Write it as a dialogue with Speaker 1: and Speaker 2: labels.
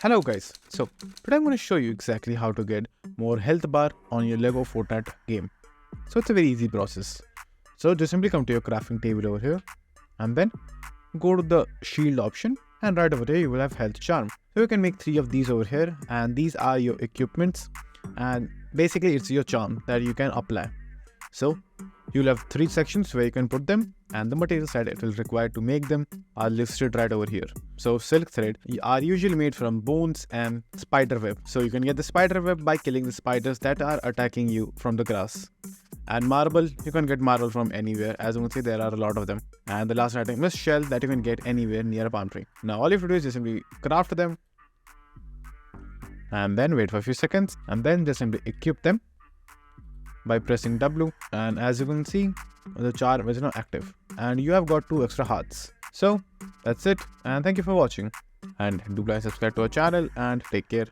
Speaker 1: Hello guys, so today I'm going to show you exactly how to get more health bar on your Lego Fortnite game. So it's a very easy process. So just simply come to your crafting table over here and then go to the shield option, and right over here you will have health charm. So you can make 3 of these over here, and these are your equipments, and basically it's your charm that you can apply. So you'll have 3 sections where you can put them, and the materials that it will require to make them are listed right over here. So silk thread are usually made from bones and spider web. So you can get the spider web by killing the spiders that are attacking you from the grass. And marble, you can get marble from anywhere. As you can see, there are a lot of them. And the last item is shell that you can get anywhere near a palm tree. Now all you have to do is just simply craft them and then wait for a few seconds and then just simply equip them by pressing W, and as you can see, the charm is now active and you have got 2 extra hearts. So that's it, and thank you for watching, and do like subscribe to our channel and take care.